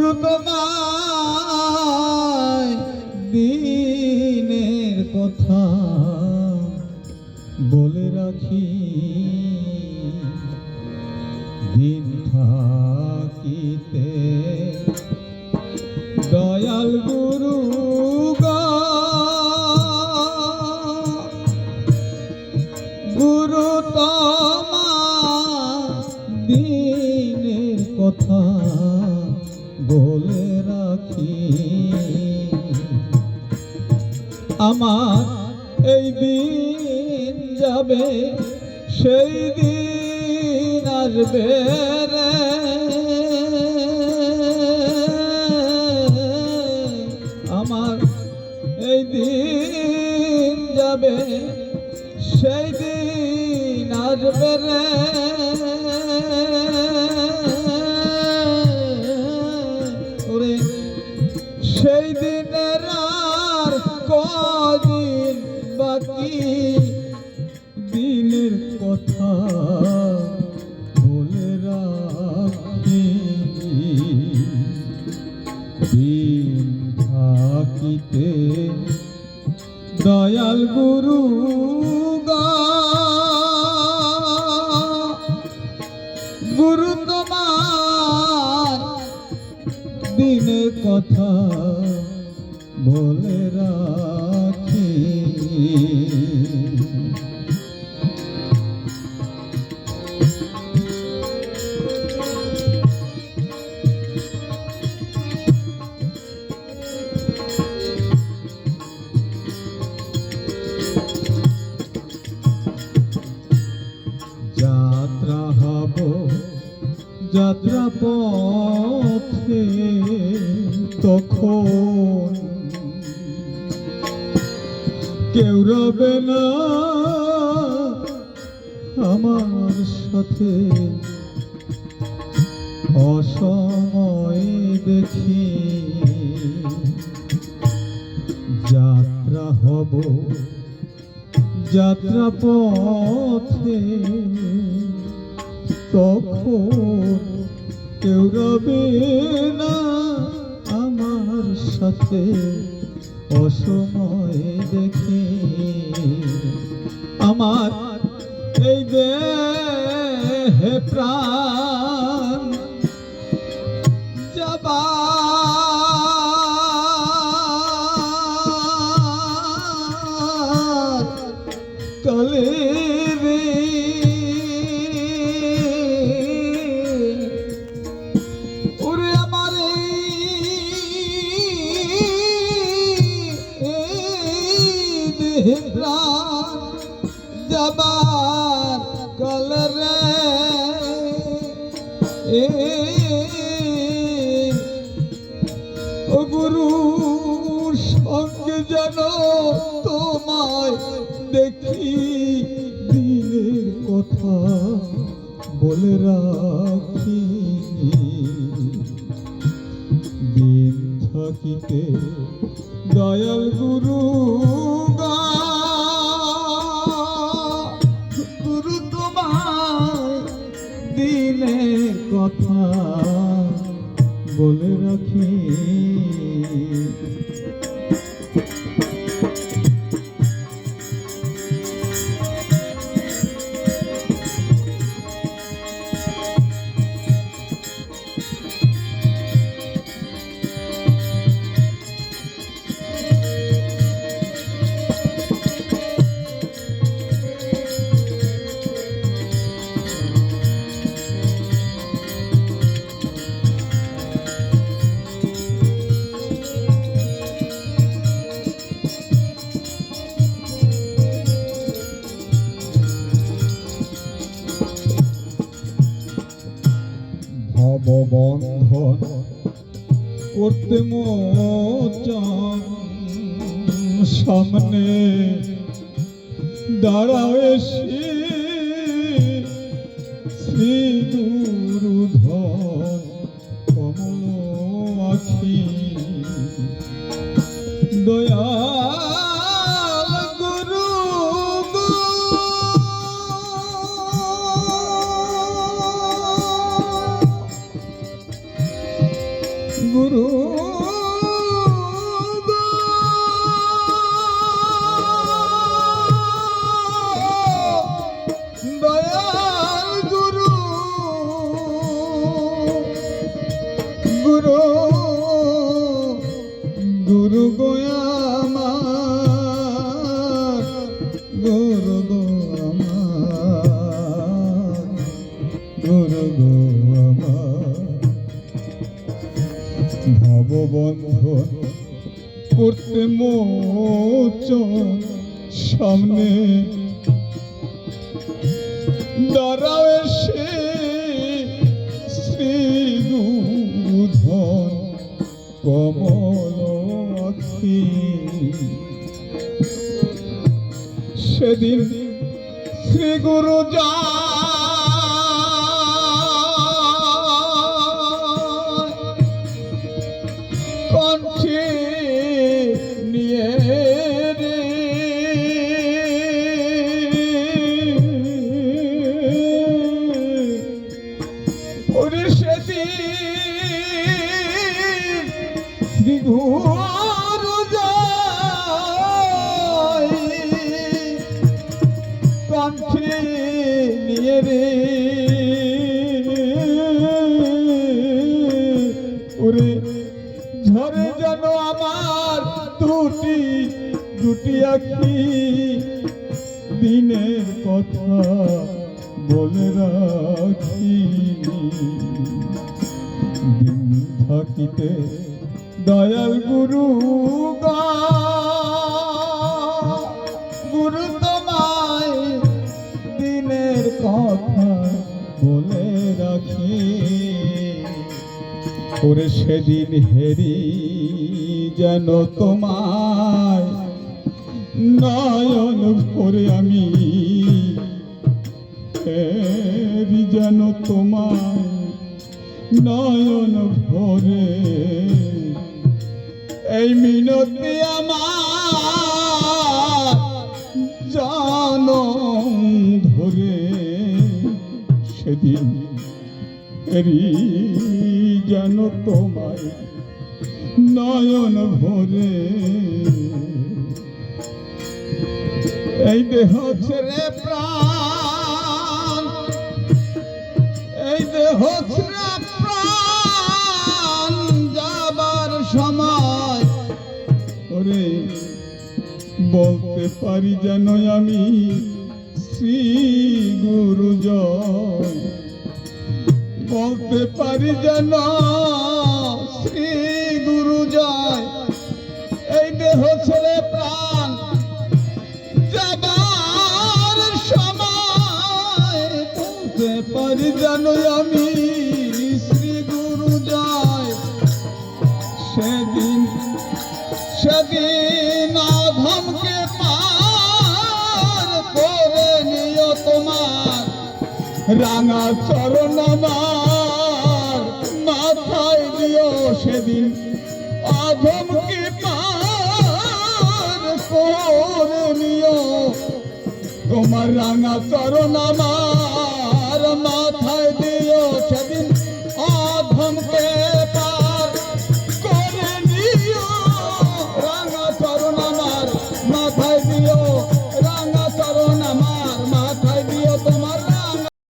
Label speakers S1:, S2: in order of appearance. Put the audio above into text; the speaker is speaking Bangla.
S1: গুরু তোমায় দিনের কথা বলে রাখি, দিন থাকিতে দয়াল গুরু গুরু তোমার দিনের কথা বলে রাখি। আমার এই দিন যাবে, সেই দিন আসবে রে, আমার এই দিন যাবে, সেই দিন আসবে রে। ওরে সেই দিনের আর কদিন বাকি, দিনের কথা বলে রাখি, দিন থাকিতে দয়াল গুরু গুরু তোমার দিনের কথা বলে রাখি। যাত্রা হব যাত্রা পথে, তখন কেউ রবে না আমার সাথে, অসময় দেখি যাত্রা হব যাত্রা পথে, তখন কেউ রবে না আমার সাথে, অসময় দেখি আমার এই দেহে প্রাণ যাবা কালে রে, ওরে আমার দেহে প্রাণ যাবার কালে রে, ও গুরুর সঙ্গে যেন তোমায় দেখি, দিনের কথা বলে রাখি, দিন থাকিতে দয়াল গুরু গুরু তোমায় দিনের কথা বলে রাখি। ভববন্ধন করতে মোচন, সামনে দাঁড়াও এসে শ্রী গুরুধন কমল আখি, দয়াল গুরু ভববন্ধন করতে মোচন সামনে দাঁড়াও এসে শ্রী গুরুধন কমল আখি সেদিন শ্রী গুরু কণ্ঠে নিয়ে রে ওরে সেদিন শ্রী গুরু কণ্ঠে নিয়ে রে ওরে ঝরে যেন আমার দুটি আখি দিনের কথা বলে রাখি দিন থাকিতে দয়াল গুরু গুরু তোমায় দিনের কথা বলে রাখি ওরে সেদিন হেরি যেন তোমায় নয়ন ভরে আমি হেরি যেন তোমায় নয়ন ভরে এই মিনতি আমার জানম ধরে সেদিন হেরি যেন তোমায় নয়ন ভরে এই দেহ ছেড়ে প্রাণ এই দেহ ছেড়ে প্রাণ যাবার সময় ওরে বলতে পারি যেন আমি শ্রী গুরু জয় বলতে পারি যেন শ্রী গুরু জয় এই দেহ ছেড়ে প্রাণ যাবার সময় বলতে পারি যেন আমি শ্রী গুরু জয় সেদিন অধমকে পার করে নিও তোমার রাঙা চরণ আমার মাথায় দিও সেদিন অধমকে পার করে নিও তোমার রাঙা চরণ আমার